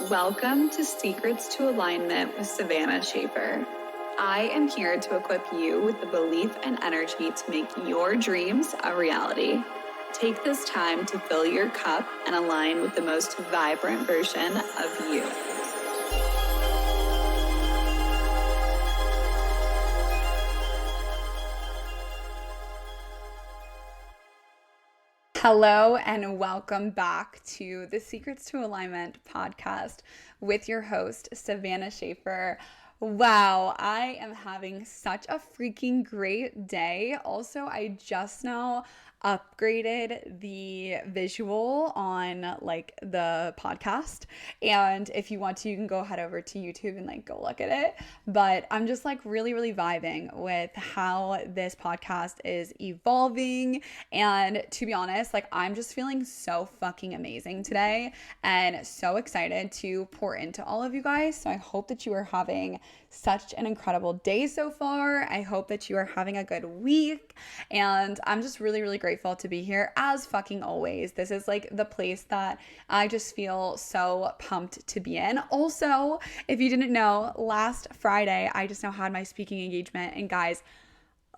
Welcome to Secrets to Alignment with Savannah Schaefer. I am here to equip you with the belief and energy to make your dreams a reality. Take this time to fill your cup and align with the most vibrant version of you. Hello and welcome back to the Secrets to Alignment podcast with your host, Savannah Schaefer. Wow, I am having such a freaking great day. Also, I just now upgraded the visual on the podcast, and if you want to, you can go head over to YouTube and go look at it. But I'm just really vibing with how this podcast is evolving, and to be honest, I'm just feeling so fucking amazing today and so excited to pour into all of you guys. So I hope that you are having such an incredible day so far. I hope that you are having a good week, and I'm just really grateful to be here as fucking always. This is the place that I just feel so pumped to be in. Also, if you didn't know, last Friday I just now had my speaking engagement, and guys,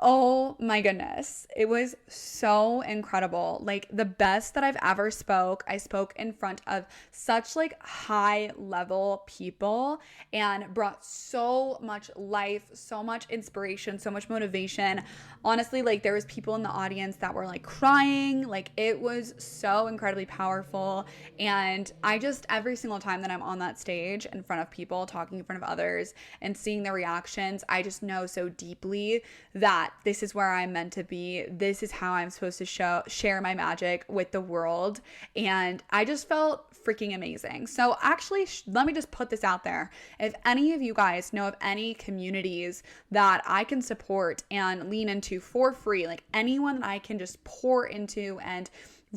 oh my goodness, it was so incredible. The best that I've ever spoke. I spoke in front of such high level people and brought so much life, so much inspiration, so much motivation. Honestly, there was people in the audience that were crying. It was so incredibly powerful. And I just, every single time that I'm on that stage in front of people, talking in front of others and seeing their reactions, I just know so deeply that this is where I'm meant to be. This is how I'm supposed to share my magic with the world. And I just felt freaking amazing. So actually, let me just put this out there. If any of you guys know of any communities that I can support and lean into for free, anyone that I can just pour into and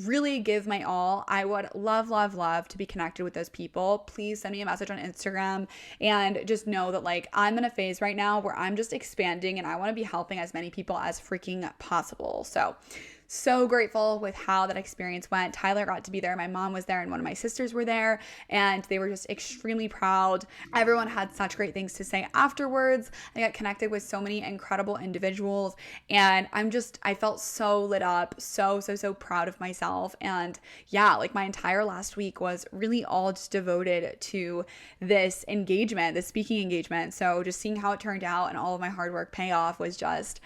really give my all, I would love to be connected with those people. Please send me a message on Instagram, and just know that I'm in a phase right now where I'm just expanding and I want to be helping as many people as freaking possible. So grateful with how that experience went. Tyler got to be there. My mom was there and one of my sisters were there, and they were just extremely proud. Everyone had such great things to say afterwards. I got connected with so many incredible individuals, and I felt so lit up, so proud of myself. And yeah, my entire last week was really all just devoted to this engagement, this speaking engagement. So just seeing how it turned out and all of my hard work pay off was just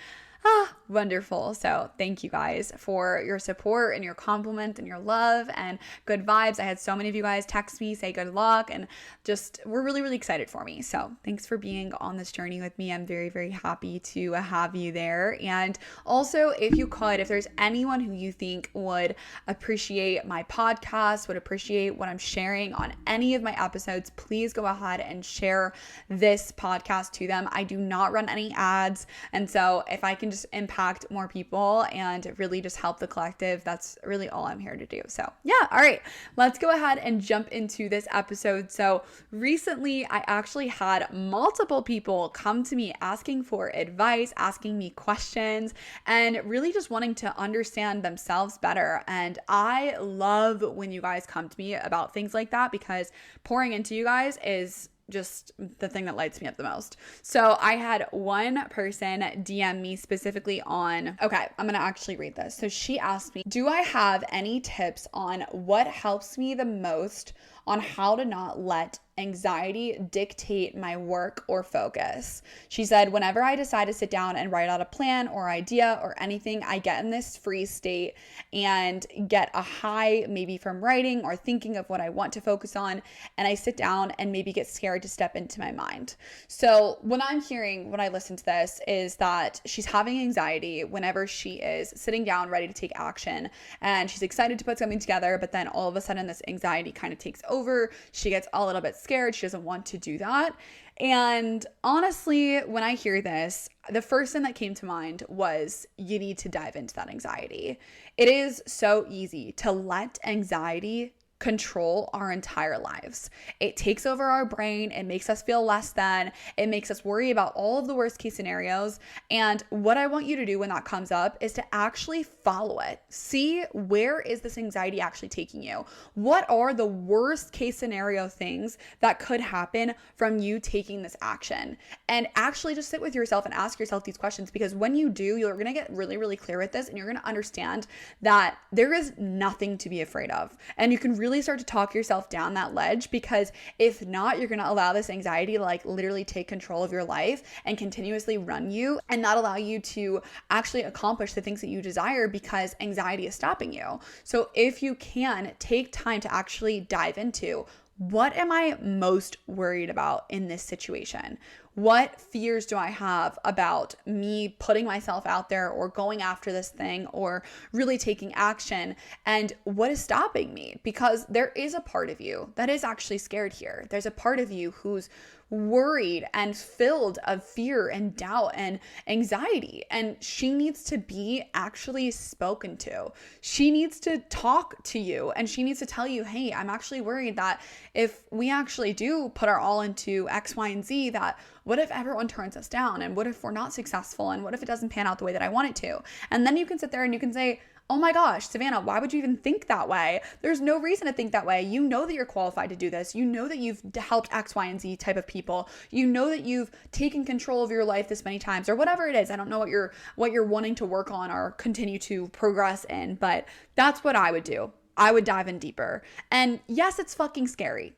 wonderful. So thank you guys for your support and your compliment and your love and good vibes. I had so many of you guys text me, say good luck, and just were really excited for me. So thanks for being on this journey with me. I'm very happy to have you there. And also, if there's anyone who you think would appreciate my podcast, would appreciate what I'm sharing on any of my episodes, please go ahead and share this podcast to them. I do not run any ads, and so if I can just impact more people and really just help the collective, that's really all I'm here to do. So yeah, all right, let's go ahead and jump into this episode. So recently I actually had multiple people come to me asking for advice, asking me questions, and really just wanting to understand themselves better. And I love when you guys come to me about things like that, because pouring into you guys is just the thing that lights me up the most. So I had one person DM me specifically on, okay, I'm going to actually read this. So she asked me, do I have any tips on what helps me the most on how to not let anxiety dictate my work or focus? She said, whenever I decide to sit down and write out a plan or idea or anything, I get in this freeze state and get a high maybe from writing or thinking of what I want to focus on. And I sit down and maybe get scared to step into my mind. So when I listen to this is that she's having anxiety whenever she is sitting down ready to take action, and she's excited to put something together, but then all of a sudden this anxiety kind of takes over. She gets a little bit scared. She doesn't want to do that. And honestly, when I hear this, the first thing that came to mind was you need to dive into that anxiety. It is so easy to let anxiety control our entire lives. It takes over our brain. It makes us feel less than. It makes us worry about all of the worst case scenarios. And what I want you to do when that comes up is to actually follow it. See, where is this anxiety actually taking you? What are the worst case scenario things that could happen from you taking this action? And actually just sit with yourself and ask yourself these questions, because when you do, you're going to get really, really clear with this, and you're going to understand that there is nothing to be afraid of. And you can really start to talk yourself down that ledge, because if not, you're going to allow this anxiety to like literally take control of your life and continuously run you, and not allow you to actually accomplish the things that you desire, because anxiety is stopping you. So if you can take time to actually dive into, what am I most worried about in this situation? What fears do I have about me putting myself out there or going after this thing or really taking action? And what is stopping me? Because there is a part of you that is actually scared here. There's a part of you who's worried and filled of fear and doubt and anxiety, and she needs to be actually spoken to. She needs to talk to you, and she needs to tell you, hey, I'm actually worried that if we actually do put our all into X, Y, and Z, that what if everyone turns us down, and what if we're not successful, and what if it doesn't pan out the way that I want it to? And then you can sit there and you can say, oh my gosh, Savannah, why would you even think that way? There's no reason to think that way. You know that you're qualified to do this. You know that you've helped X, Y, and Z type of people. You know that you've taken control of your life this many times, or whatever it is. I don't know what you're wanting to work on or continue to progress in, but that's what I would do. I would dive in deeper. And yes, it's fucking scary.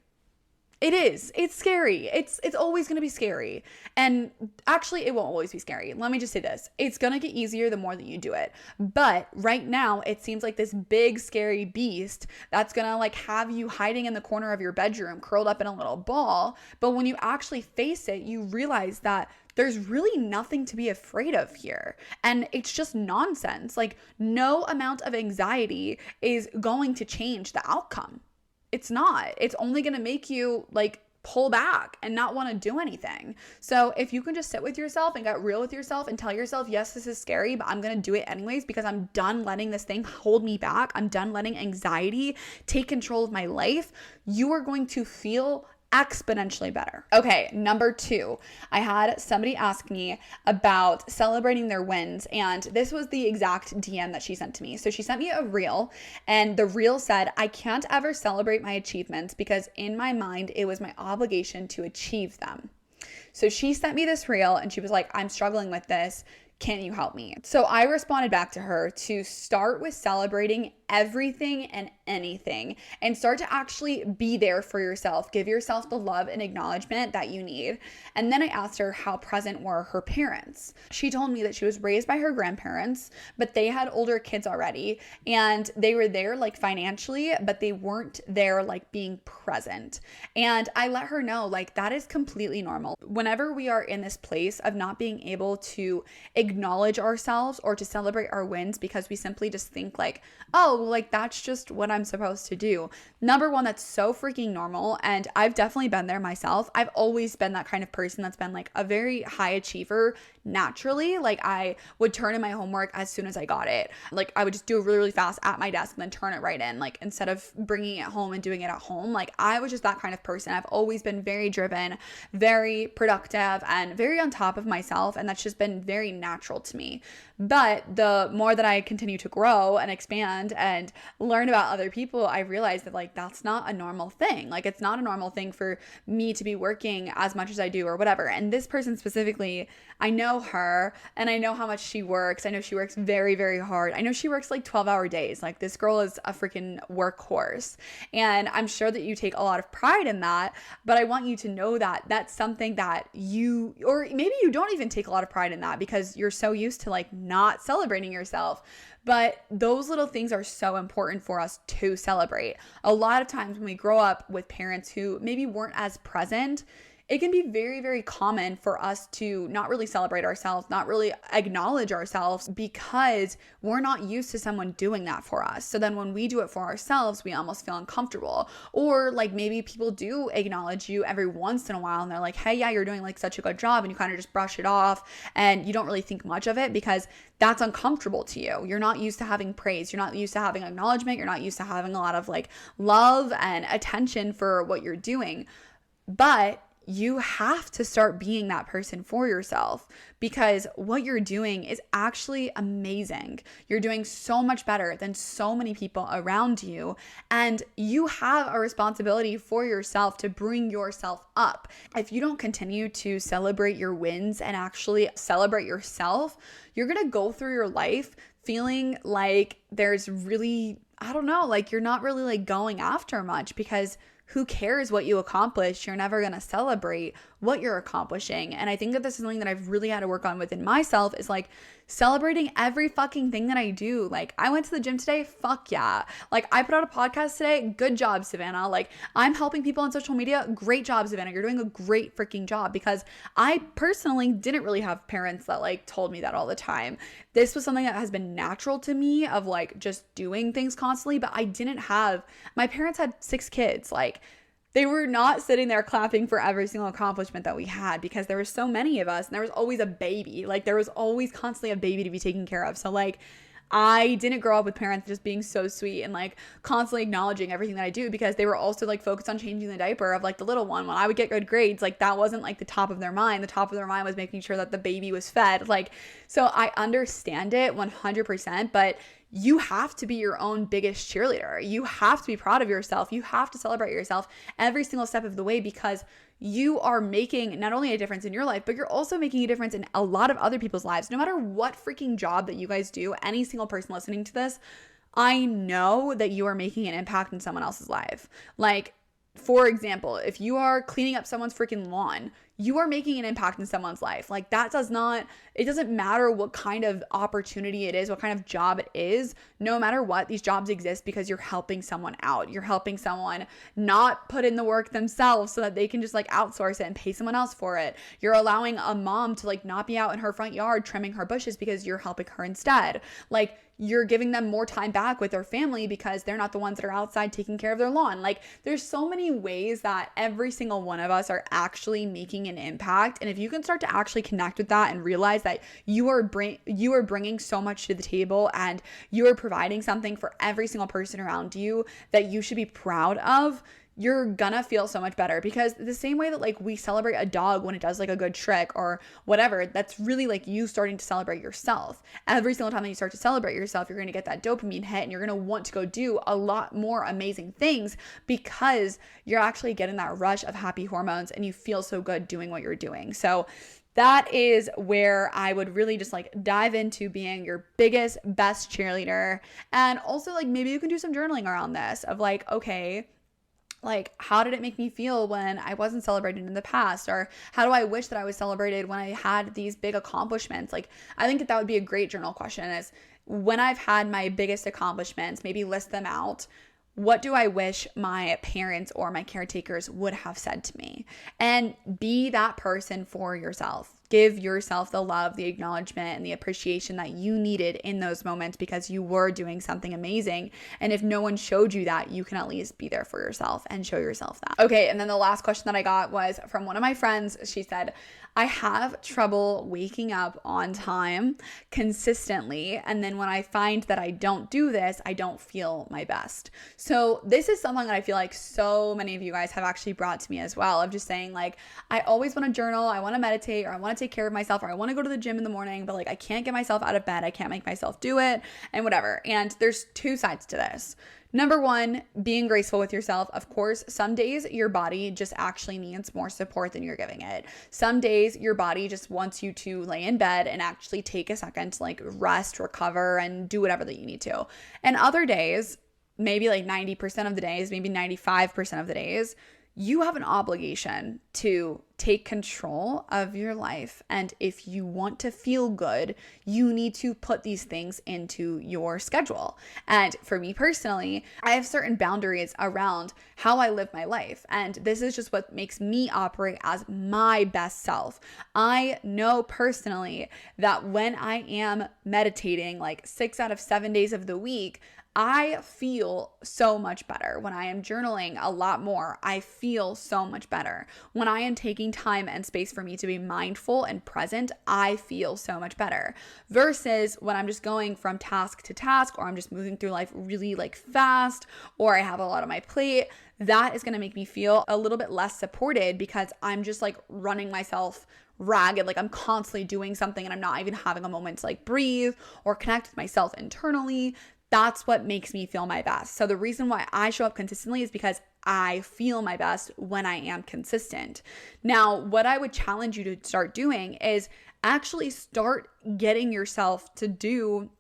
It is. It's scary. It's always going to be scary. And actually, it won't always be scary. Let me just say this. It's going to get easier the more that you do it. But right now, it seems like this big, scary beast that's going to like have you hiding in the corner of your bedroom, curled up in a little ball. But when you actually face it, you realize that there's really nothing to be afraid of here. And it's just nonsense. Like, no amount of anxiety is going to change the outcome. It's not. It's only going to make you like pull back and not want to do anything. So if you can just sit with yourself and get real with yourself and tell yourself, yes, this is scary, but I'm going to do it anyways, because I'm done letting this thing hold me back. I'm done letting anxiety take control of my life. You are going to feel exponentially better. Okay, number 2, I had somebody ask me about celebrating their wins, and this was the exact DM that she sent to me. So she sent me a reel, and the reel said, I can't ever celebrate my achievements because in my mind, it was my obligation to achieve them. So she sent me this reel and she was like, I'm struggling with this. Can you help me? So I responded back to her to start with celebrating everything and anything, and start to actually be there for yourself. Give yourself the love and acknowledgement that you need. And then I asked her how present were her parents. She told me that she was raised by her grandparents, but they had older kids already, and they were there like financially, but they weren't there like being present. And I let her know like that is completely normal. Whenever we are in this place of not being able to acknowledge ourselves or to celebrate our wins because we simply just think like, oh, like that's just what I'm supposed to do. Number one, that's so freaking normal. And I've definitely been there myself. I've always been that kind of person that's been like a very high achiever naturally. Like I would turn in my homework as soon as I got it. Like I would just do it really, really fast at my desk and then turn it right in. Like instead of bringing it home and doing it at home, like I was just that kind of person. I've always been very driven, very productive, and very on top of myself. And that's just been very natural to me. But the more that I continue to grow and expand and learn about other people, I realized that like that's not a normal thing. Like it's not a normal thing for me to be working as much as I do or whatever. And this person specifically, I know her and I know how much she works. I know she works very, very hard. I know she works like 12-hour days. Like this girl is a freaking workhorse. And I'm sure that you take a lot of pride in that, but I want you to know that that's something that you, or maybe you don't even take a lot of pride in that because you're so used to like not celebrating yourself. But those little things are so important for us to celebrate. A lot of times when we grow up with parents who maybe weren't as present, it can be very, very common for us to not really celebrate ourselves, not really acknowledge ourselves because we're not used to someone doing that for us. So then when we do it for ourselves, we almost feel uncomfortable. Or like maybe people do acknowledge you every once in a while and they're like, hey, yeah, you're doing like such a good job, and you kind of just brush it off and you don't really think much of it because that's uncomfortable to you. You're not used to having praise. You're not used to having acknowledgement. You're not used to having a lot of like love and attention for what you're doing. But you have to start being that person for yourself because what you're doing is actually amazing. You're doing so much better than so many people around you, and you have a responsibility for yourself to bring yourself up. If you don't continue to celebrate your wins and actually celebrate yourself, you're going to go through your life feeling like there's really, I don't know, like you're not really like going after much because who cares what you accomplish? You're never going to celebrate what you're accomplishing. And I think that this is something that I've really had to work on within myself is like celebrating every fucking thing that I do. Like I went to the gym today. Fuck yeah. Like I put out a podcast today. Good job, Savannah. Like I'm helping people on social media. Great job, Savannah. You're doing a great freaking job because I personally didn't really have parents that like told me that all the time. This was something that has been natural to me of like just doing things constantly, but I didn't have, my parents had 6 kids. Like they were not sitting there clapping for every single accomplishment that we had because there were so many of us and there was always a baby. Like there was always constantly a baby to be taken care of. So like I didn't grow up with parents just being so sweet and like constantly acknowledging everything that I do because they were also like focused on changing the diaper of like the little one. When I would get good grades, like that wasn't like the top of their mind. The top of their mind was making sure that the baby was fed. Like, so I understand it 100%, but you have to be your own biggest cheerleader. You have to be proud of yourself. You have to celebrate yourself every single step of the way because you are making not only a difference in your life, but you're also making a difference in a lot of other people's lives. No matter what freaking job that you guys do, any single person listening to this, I know that you are making an impact in someone else's life. Like, for example, if you are cleaning up someone's freaking lawn, you are making an impact in someone's life. Like that it doesn't matter what kind of opportunity it is, what kind of job it is. No matter what, these jobs exist because you're helping someone out. You're helping someone not put in the work themselves so that they can just like outsource it and pay someone else for it. You're allowing a mom to like not be out in her front yard trimming her bushes because you're helping her instead. Like you're giving them more time back with their family because they're not the ones that are outside taking care of their lawn. Like there's so many ways that every single one of us are actually making an impact. And if you can start to actually connect with that and realize that you are bringing so much to the table and you are providing something for every single person around you that you should be proud of, you're gonna feel so much better. Because the same way that like we celebrate a dog when it does like a good trick or whatever, that's really like you starting to celebrate yourself. Every single time that you start to celebrate yourself, you're gonna get that dopamine hit and you're gonna want to go do a lot more amazing things because you're actually getting that rush of happy hormones and you feel so good doing what you're doing. So that is where I would really just like dive into being your biggest, best cheerleader. And also like maybe you can do some journaling around this of like, okay, like, how did it make me feel when I wasn't celebrated in the past? Or how do I wish that I was celebrated when I had these big accomplishments? Like, I think that would be a great journal question is when I've had my biggest accomplishments, maybe list them out. What do I wish my parents or my caretakers would have said to me? And be that person for yourself. Give yourself the love, the acknowledgement, and the appreciation that you needed in those moments because you were doing something amazing. And if no one showed you that, you can at least be there for yourself and show yourself that. Okay, and then the last question that I got was from one of my friends. She said, I have trouble waking up on time consistently. And then when I find that I don't do this, I don't feel my best. So this is something that I feel like so many of you guys have actually brought to me as well, of just saying like, I always want to journal, I want to meditate, or I want to take care of myself, or I want to go to the gym in the morning, but like I can't get myself out of bed. I can't make myself do it and whatever. And there's 2 sides to this. Number 1, being graceful with yourself. Of course, some days your body just actually needs more support than you're giving it. Some days your body just wants you to lay in bed and actually take a second to like rest, recover, and do whatever that you need to. And other days, maybe like 90% of the days, maybe 95% of the days, you have an obligation to take control of your life. And if you want to feel good, you need to put these things into your schedule. And for me personally, I have certain boundaries around how I live my life. And this is just what makes me operate as my best self. I know personally that when I am meditating like 6 out of 7 days of the week, I feel so much better. When I am journaling a lot more, I feel so much better. When I am taking time and space for me to be mindful and present, I feel so much better. Versus when I'm just going from task to task, or I'm just moving through life really like fast, or I have a lot on my plate, that is going to make me feel a little bit less supported because I'm just like running myself ragged. Like I'm constantly doing something and I'm not even having a moment to like breathe or connect with myself internally. That's what makes me feel my best. So the reason why I show up consistently is because I feel my best when I am consistent. Now, what I would challenge you to start doing is actually start getting yourself to do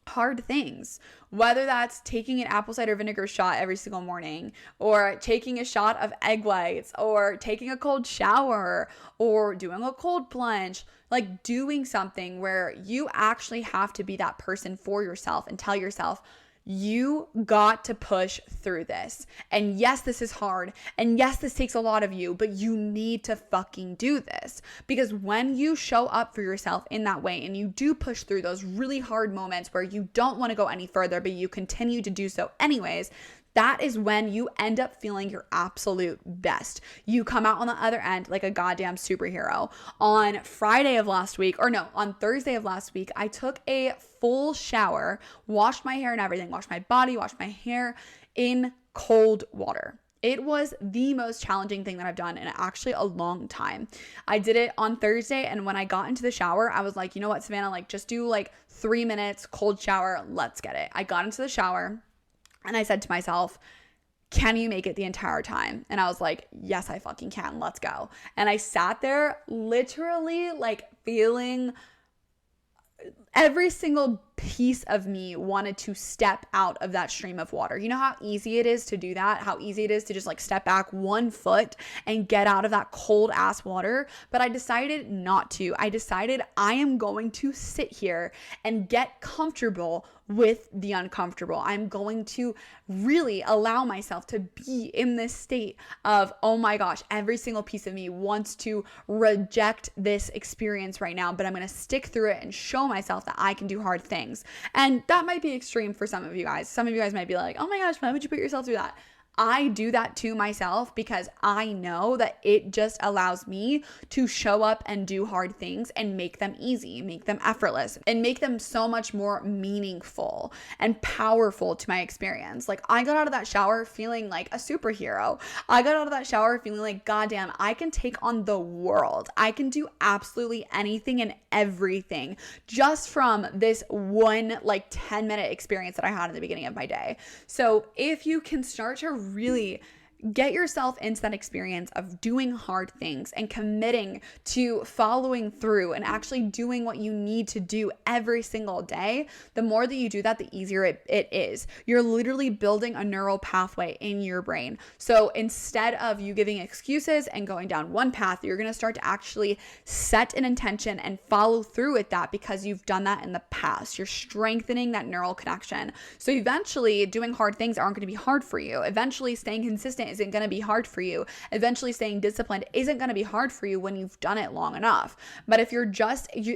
hard things, whether that's taking an apple cider vinegar shot every single morning, or taking a shot of egg whites, or taking a cold shower, or doing a cold plunge, like doing something where you actually have to be that person for yourself and tell yourself, you got to push through this. And yes, this is hard. And yes, this takes a lot of you, but you need to fucking do this. Because when you show up for yourself in that way and you do push through those really hard moments where you don't want to go any further, but you continue to do so anyways, that is when you end up feeling your absolute best. You come out on the other end like a goddamn superhero. On Thursday of last week, I took a full shower, washed my hair and everything, washed my body, washed my hair in cold water. It was the most challenging thing that I've done in actually a long time. I did it on Thursday, and when I got into the shower, I was like, you know what, Savannah, like just do like 3 minutes, cold shower, let's get it. I got into the shower. And I said to myself, can you make it the entire time? And I was like, yes, I fucking can. Let's go. And I sat there literally like feeling every single piece of me wanted to step out of that stream of water. You know how easy it is to do that? How easy it is to just like step back 1 foot and get out of that cold ass water. But I decided not to. I decided I am going to sit here and get comfortable with the uncomfortable. I'm going to really allow myself to be in this state of, oh my gosh, every single piece of me wants to reject this experience right now, but I'm going to stick through it and show myself that I can do hard things. And that might be extreme for some of you guys. Some of you guys might be like, oh my gosh, why would you put yourself through that? I do that to myself because I know that it just allows me to show up and do hard things and make them easy, make them effortless, and make them so much more meaningful and powerful to my experience. Like I got out of that shower feeling like a superhero. I got out of that shower feeling like, goddamn, I can take on the world. I can do absolutely anything and everything just from this one like 10-minute experience that I had in the beginning of my day. So if you can start to really get yourself into that experience of doing hard things and committing to following through and actually doing what you need to do every single day, the more that you do that, the easier it is. You're literally building a neural pathway in your brain. So instead of you giving excuses and going down one path, you're going to start to actually set an intention and follow through with that because you've done that in the past. You're strengthening that neural connection. So eventually doing hard things aren't going to be hard for you. Eventually staying consistent isn't going to be hard for you. Eventually staying disciplined isn't going to be hard for you when you've done it long enough. But if you're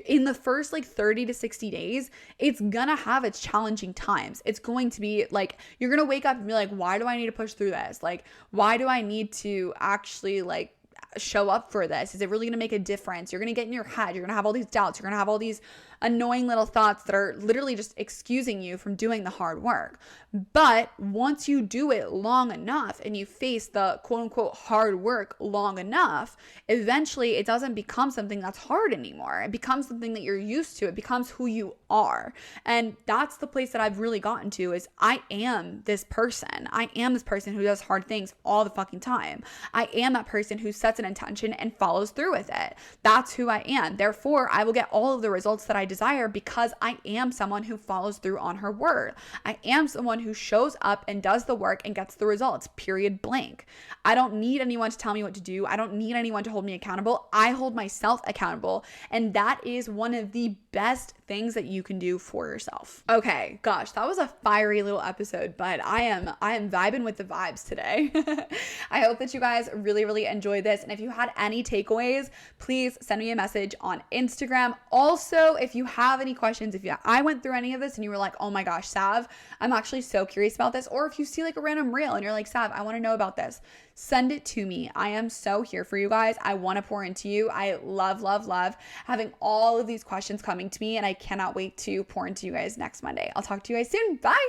in the first like 30 to 60 days, it's going to have its challenging times. It's going to be like, you're going to wake up and be like, why do I need to push through this? Like, why do I need to actually like show up for this? Is it really going to make a difference? You're going to get in your head. You're going to have all these doubts. You're going to have all these annoying little thoughts that are literally just excusing you from doing the hard work. But once you do it long enough and you face the quote unquote hard work long enough, eventually it doesn't become something that's hard anymore. It becomes something that you're used to. It becomes who you are. And that's the place that I've really gotten to is I am this person. I am this person who does hard things all the fucking time. I am that person who sets an intention and follows through with it. That's who I am. Therefore, I will get all of the results that I desire because I am someone who follows through on her word. I am someone who shows up and does the work and gets the results, period blank. I don't need anyone to tell me what to do. I don't need anyone to hold me accountable. I hold myself accountable. And that is one of the best things that you can do for yourself. Okay, gosh, that was a fiery little episode, but I am vibing with the vibes today. I hope that you guys really enjoyed this. And if you had any takeaways, please send me a message on Instagram. Also, if you have any questions, I went through any of this and you were like, oh my gosh, Sav, I'm actually so curious about this. Or if you see like a random reel and you're like, Sav, I want to know about this, send it to me. I am so here for you guys. I want to pour into you. I love having all of these questions coming to me, and I cannot wait to pour into you guys next Monday. I'll talk to you guys soon. Bye.